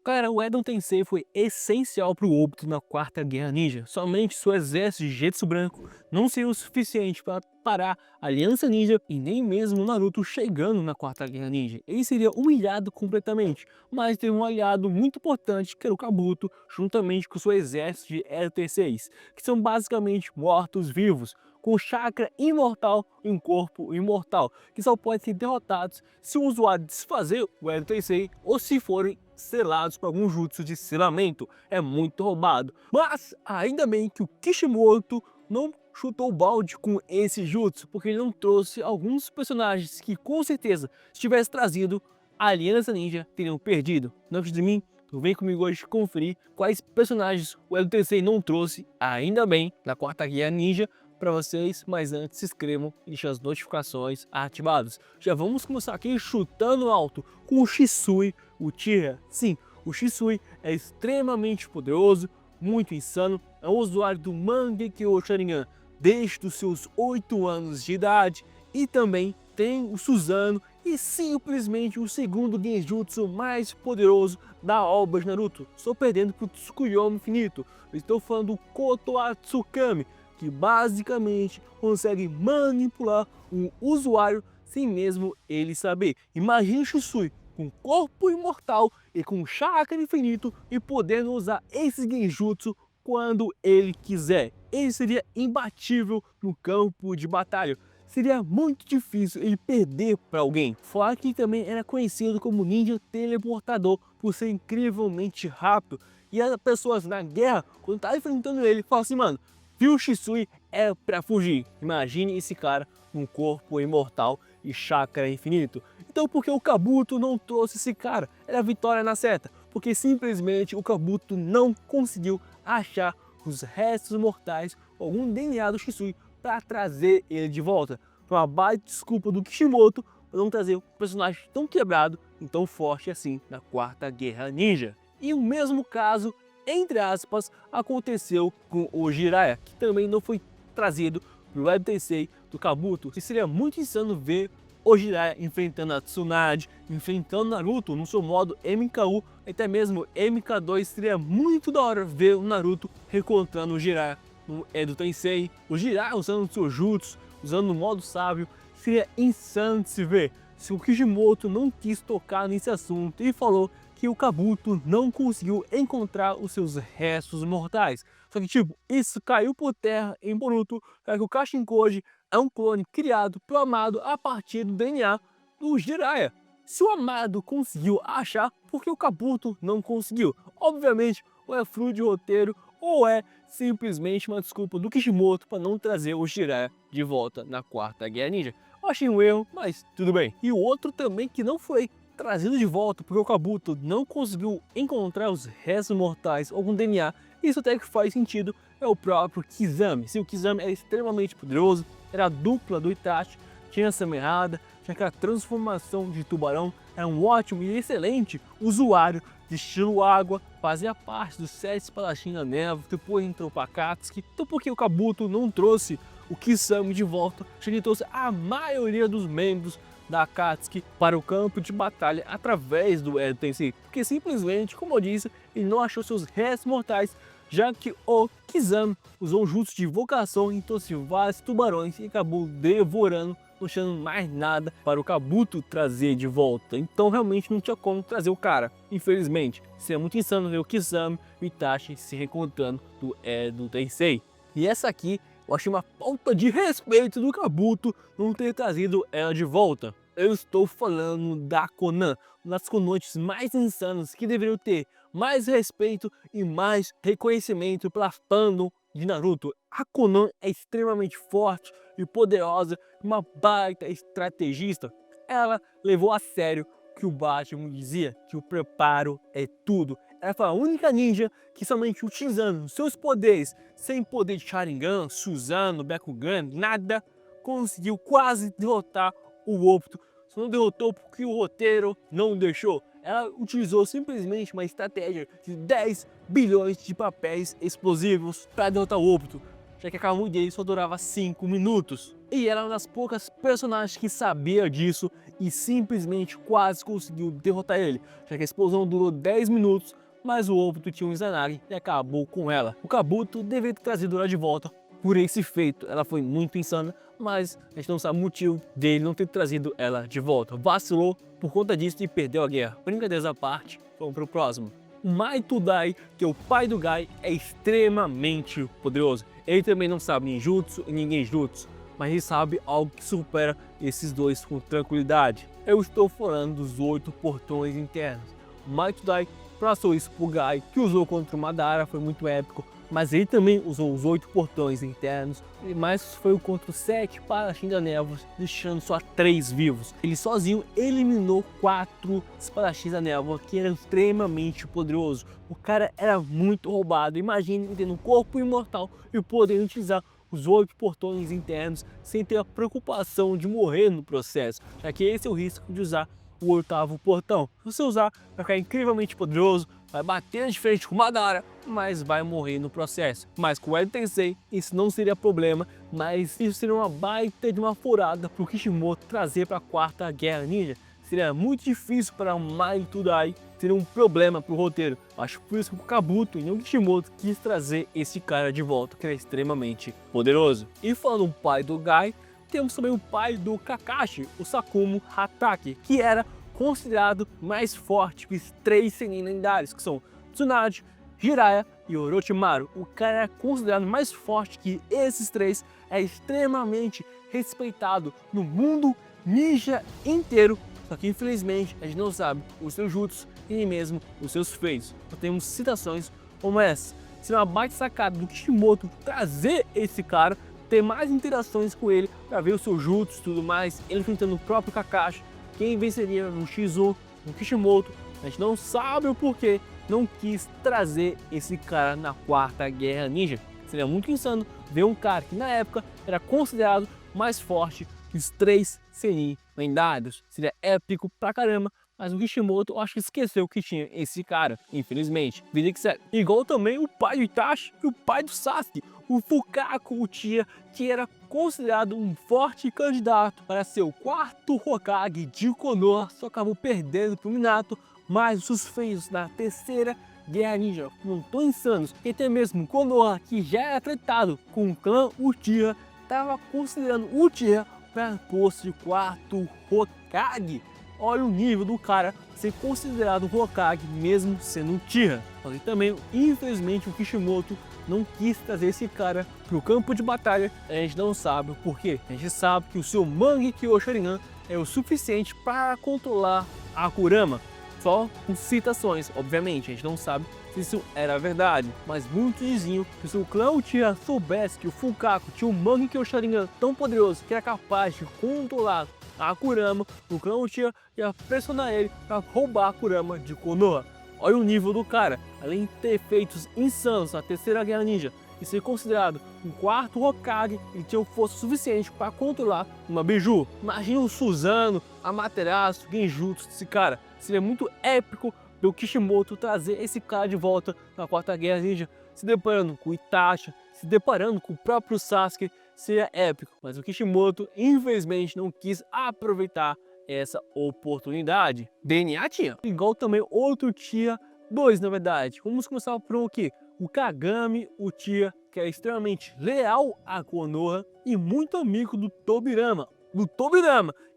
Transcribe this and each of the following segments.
Cara, o Edo Tensei foi essencial para o Obito na Quarta Guerra Ninja. Somente seu exército de Getsu branco não seria o suficiente para parar a Aliança Ninja e nem mesmo o Naruto chegando na Quarta Guerra Ninja. Ele seria humilhado completamente, mas teve um aliado muito importante que era o Kabuto, juntamente com seu exército de Edo Tensei, que são basicamente mortos-vivos, com chakra imortal e um corpo imortal, que só podem ser derrotados se o usuário desfazer o Edo Tensei ou se forem selados por algum jutsu de selamento. É muito roubado. Mas ainda bem que o Kishimoto não chutou o balde com esse jutsu, porque ele não trouxe alguns personagens que com certeza, se tivesse trazido, a Aliança Ninja teriam perdido. Não acredita de mim? Então vem comigo hoje conferir quais personagens o Edo Tensei não trouxe, ainda bem, na Quarta Guerra Ninja, para vocês, mas antes se inscrevam e deixem as notificações ativadas. Já vamos começar aqui chutando alto com o Shisui Uchiha. Sim, o Shisui é extremamente poderoso, muito insano, é um usuário do Mangekyo Sharingan desde os seus 8 anos de idade e também tem o Susanoo e simplesmente o segundo genjutsu mais poderoso da obra de Naruto, só perdendo para o Tsukuyomi Infinito. Eu estou falando do Kotoatsukami, que basicamente consegue manipular um usuário sem mesmo ele saber. Imagine o Shisui com corpo imortal e com chakra infinito e podendo usar esse genjutsu quando ele quiser. Ele seria imbatível no campo de batalha. Seria muito difícil ele perder para alguém. Fora que também era conhecido como ninja teleportador por ser incrivelmente rápido. E as pessoas na guerra, quando estavam enfrentando ele, falam assim, mano, viu o Shisui é pra fugir. Imagine esse cara com um corpo imortal e chakra infinito. Então por que o Kabuto não trouxe esse cara? Era a vitória na certa. Porque simplesmente o Kabuto não conseguiu achar os restos mortais ou algum DNA do Shisui para trazer ele de volta. Foi uma baita desculpa do Kishimoto para não trazer um personagem tão quebrado e tão forte assim na Quarta Guerra Ninja. E o mesmo caso, entre aspas, aconteceu com o Jiraiya, que também não foi trazido para o Web Tensei do Kabuto. E seria muito insano ver o Jiraiya enfrentando a Tsunade, enfrentando Naruto no seu modo MKU, até mesmo MK2. Seria muito da hora ver o Naruto reencontrando o Jiraiya no Edo Tensei, o Jiraiya usando o seu jutsu, usando o modo sábio. Seria insano de se ver. Se o Kishimoto não quis tocar nesse assunto e falou que o Kabuto não conseguiu encontrar os seus restos mortais. Só que, tipo, isso caiu por terra em Boruto, já que o Kashinkoji é um clone criado pelo Amado a partir do DNA do Jiraiya. Se o Amado conseguiu achar, por que o Kabuto não conseguiu? Obviamente, ou é fruto de roteiro, ou é simplesmente uma desculpa do Kishimoto para não trazer o Jiraiya de volta na Quarta Guerra Ninja. Eu achei um erro, mas tudo bem. E o outro também que não foi trazido de volta porque o Kabuto não conseguiu encontrar os restos mortais ou com DNA, isso até que faz sentido, é o próprio Kizami. Se o Kizami é extremamente poderoso, era a dupla do Itachi, tinha essa errada, tinha aquela transformação de tubarão, era um ótimo e excelente usuário de estilo água, fazia parte dos 7 espadachins da névoa, depois entrou para Akatsuki. Então por que o Kabuto não trouxe o Kisame de volta, já que ele trouxe a maioria dos membros da Akatsuki para o campo de batalha através do Edo Tensei? Porque simplesmente, como eu disse, ele não achou seus restos mortais, já que o Kisame usou um jutsu de invocação, então trouxe vários tubarões e acabou devorando, não deixando mais nada para o Kabuto trazer de volta. Então realmente não tinha como trazer o cara, infelizmente. Seria muito insano ver o Kisame e o Itachi se reencontrando do Edo Tensei. E essa aqui eu achei uma falta de respeito do Kabuto não ter trazido ela de volta. Eu estou falando da Konan, uma das Konohachis mais insanas que deveriam ter mais respeito e mais reconhecimento pela fandom de Naruto. A Konan é extremamente forte e poderosa, uma baita estrategista. Ela levou a sério que o Batman dizia, que o preparo é tudo. Ela foi a única ninja que somente utilizando seus poderes, sem poder de Sharingan, Susanoo, Bakugan, nada, conseguiu quase derrotar o Obito. Só não derrotou porque o roteiro não deixou. Ela utilizou simplesmente uma estratégia de 10 bilhões de papéis explosivos para derrotar o Obito. já que a Kamui dele só durava 5 minutos. E era uma das poucas personagens que sabia disso e simplesmente quase conseguiu derrotar ele, já que a explosão durou 10 minutos, mas o Obito tinha um Izanagi e acabou com ela. O Kabuto deveria ter trazido ela de volta por esse feito, ela foi muito insana, mas a gente não sabe o motivo dele não ter trazido ela de volta. Vacilou por conta disso e perdeu a guerra. Brincadeiras à parte, vamos pro próximo. O Maitudai, que é o pai do Gai, é extremamente poderoso. Ele também não sabe ninjutsu e ninguém jutsu, mas ele sabe algo que supera esses dois com tranquilidade. Eu estou falando dos 8 portões internos. O Maitudai passou isso pro Gai, que usou contra o Madara, foi muito épico, mas ele também usou os 8 portões internos, mas foi contra os 7 espadachins da névoa, deixando só 3 vivos. Ele sozinho eliminou 4 espadachins da névoa, que eram extremamente poderosos. O cara era muito roubado. Imagine tendo um corpo imortal e podendo utilizar os 8 portões internos sem ter a preocupação de morrer no processo, já que esse é o risco de usar o 8º portão. Se você usar, vai ficar incrivelmente poderoso, vai bater de frente com o Madara, mas vai morrer no processo. Mas com o Edo Tensei, isso não seria problema, mas isso seria uma baita de uma furada para o Kishimoto trazer para a 4ª Guerra Ninja. Seria muito difícil para o Maitudai, seria um problema para o roteiro. Acho por isso que o Kabuto e não o Kishimoto quis trazer esse cara de volta, que é extremamente poderoso. E falando do pai do Gai, temos também o pai do Kakashi, o Sakumo Hatake, que era considerado mais forte que os 3 Sennin lendários, que são Tsunade, Jiraiya e Orochimaru. O cara era considerado mais forte que esses 3, é extremamente respeitado no mundo ninja inteiro, só que infelizmente a gente não sabe os seus jutsus e nem mesmo os seus feitos. Só temos citações como essa. Seria uma baita sacada do Kishimoto trazer esse cara, ter mais interações com ele, para ver o seu jutsu e tudo mais, ele enfrentando o próprio Kakashi. Quem venceria no X1, no Kishimoto, a gente não sabe o porquê não quis trazer esse cara na 4ª Guerra Ninja. Seria muito insano ver um cara que na época era considerado mais forte que os 3 Sennin lendários. Seria épico pra caramba, mas o Kishimoto acho que esqueceu que tinha esse cara, infelizmente. Vida que segue. Igual também o pai do Itachi e o pai do Sasuke, o Fukaku Uchiha, que era considerado um forte candidato para ser o 4º Hokage de Konoha, só acabou perdendo para o Minato, mas os feitos da 3ª Guerra Ninja não tão insanos, que até mesmo Konoha, que já era tratado com o clã Uchiha, estava considerando Uchiha para posto de 4º Hokage. Olha o nível do cara ser considerado Hokage mesmo sendo Uchiha. E também, infelizmente, o Kishimoto não quis trazer esse cara para o campo de batalha. A gente não sabe o porquê. A gente sabe que o seu Mangekyo Sharingan é o suficiente para controlar a Kurama. Só com citações, obviamente. A gente não sabe se isso era verdade, mas muitos diziam que se o clã Uchiha soubesse que o Fukaku tinha um Mangekyo Sharingan tão poderoso que era capaz de controlar a Kurama, o clã Uchiha ia pressionar ele para roubar a Kurama de Konoha. Olha o nível do cara, além de ter feitos insanos na 3ª Guerra Ninja e ser considerado um 4º Hokage, ele tinha força suficiente para controlar uma Biju. Imagina o Susanoo, Amaterasu, Genjutsu desse cara. Seria muito épico do Kishimoto trazer esse cara de volta na 4ª Guerra Ninja, se deparando com Itachi, se deparando com o próprio Sasuke. Seria épico, mas o Kishimoto infelizmente não quis aproveitar essa oportunidade. DNA tinha, igual também outro Uchiha, 2 na verdade. Vamos começar por um aqui, o Kagami Uchiha, que é extremamente leal a Konoha e muito amigo do Tobirama.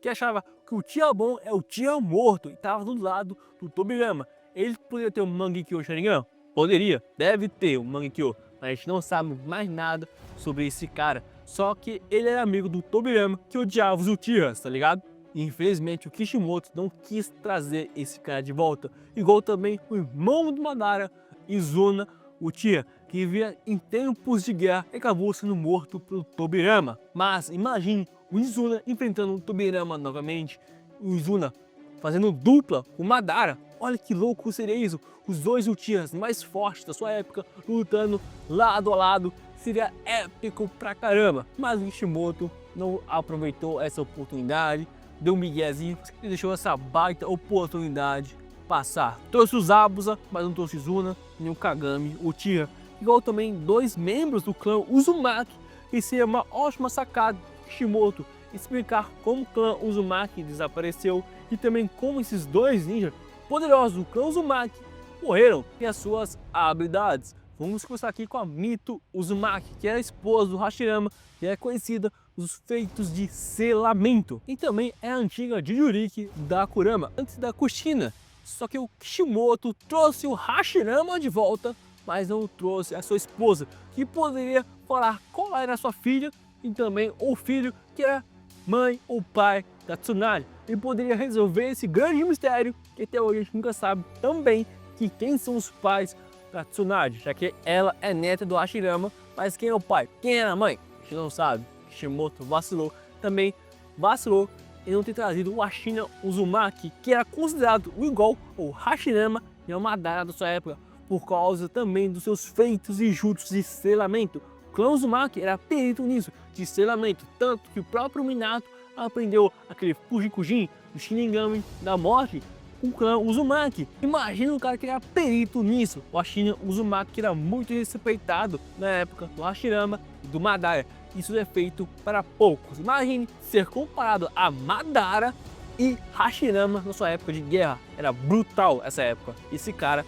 Que achava que o Uchiha bom é o Uchiha morto e estava do lado do Tobirama. Ele poderia ter um Mangekyo Sharingan? Poderia, deve ter um Mangekyo, mas a gente não sabe mais nada sobre esse cara. Só que ele era amigo do Tobirama, que odiava os Uchihas, tá ligado? E infelizmente o Kishimoto não quis trazer esse cara de volta. Igual também o irmão do Madara, Izuna Uchiha, que vivia em tempos de guerra e acabou sendo morto pelo Tobirama. Mas imagine o Izuna enfrentando o Tobirama novamente, o Izuna fazendo dupla com o Madara. Olha que louco seria isso, os 2 Uchihas mais fortes da sua época lutando lado a lado. Seria épico pra caramba, mas o Kishimoto não aproveitou essa oportunidade, deu um miguezinho e deixou essa baita oportunidade passar. Trouxe o Zabuza, mas não trouxe Izuna, nem o Kagami Uchiha. igual também 2 membros do clã Uzumaki, e seria uma ótima sacada Kishimoto explicar como o clã Uzumaki desapareceu e também como esses 2 ninjas poderosos do clã Uzumaki morreram e as suas habilidades. Vamos começar aqui com a Mito Uzumaki, que era a esposa do Hashirama e é conhecida nos feitos de selamento. E também é a antiga Jinchuriki da Kurama, antes da Kushina. Só que o Kishimoto trouxe o Hashirama de volta, mas não trouxe a sua esposa, que poderia falar qual era a sua filha e também o filho que era mãe ou pai da Tsunade. E poderia resolver esse grande mistério que até hoje a gente nunca sabe também que quem são os pais da Tsunade, já que ela é neta do Hashirama, mas quem é o pai? Quem é a mãe? A gente não sabe. Kishimoto vacilou, também vacilou em não ter trazido o Ashina Uzumaki, que era considerado igual ao Hashirama e ao Madara da sua época, por causa também dos seus feitos e jutsus de selamento. O clã Uzumaki era perito nisso, de selamento, tanto que o próprio Minato aprendeu aquele Fujikujin do Shinigami da morte com o clã Uzumaki. Imagina um cara que era perito nisso, o Ashina Uzumaki, que era muito respeitado na época do Hashirama e do Madara. Isso é feito para poucos. Imagine ser comparado a Madara e Hashirama na sua época de guerra. Era brutal essa época. Esse cara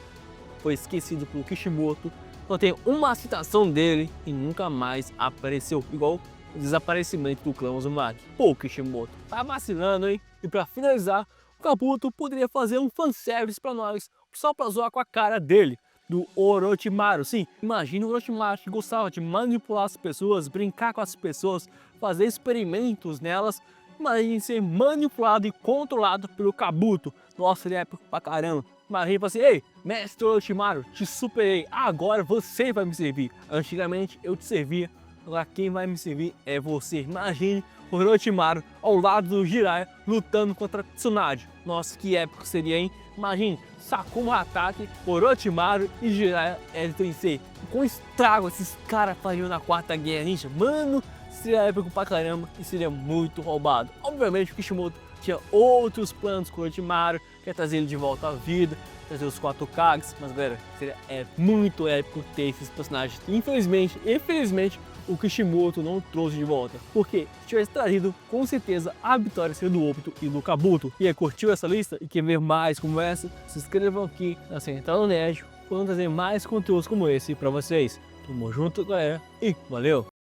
foi esquecido pelo Kishimoto. Só tem uma citação dele e nunca mais apareceu. Igual o desaparecimento do clã Uzumaki. Pô, Kishimoto, tá vacilando, hein? E para finalizar, o Kabuto poderia fazer um fanservice para nós, só para zoar com a cara dele, do Orochimaru. Sim, imagina o Orochimaru que gostava de manipular as pessoas, brincar com as pessoas, fazer experimentos nelas. Imagine ser manipulado e controlado pelo Kabuto. Nossa, ele é épico pra caramba. Imagina assim: ei, mestre Orochimaru, te superei, agora você vai me servir. Antigamente eu te servia, agora quem vai me servir é você. Imagine o Orochimaru ao lado do Jiraiya lutando contra a Tsunade. Nossa, que épico seria, hein? Imagine Sakuma Hatake, Orochimaru e Jiraiya L3C. Com estrago esses caras fariam na Quarta Guerra Ninja. Mano, seria épico pra caramba e seria muito roubado. Obviamente o Kishimoto tinha outros planos com o Orochimaru, quer trazer ele de volta à vida, trazer os 4 Kages, mas galera, seria muito épico ter esses personagens. Infelizmente, o Kishimoto não trouxe de volta, porque se tivesse trazido, com certeza a vitória seria do Obito e do Kabuto. E aí, curtiu essa lista e quer ver mais como essa? Se inscrevam aqui na Central Nerd, vamos trazer mais conteúdos como esse pra vocês. Tamo junto, galera, e valeu!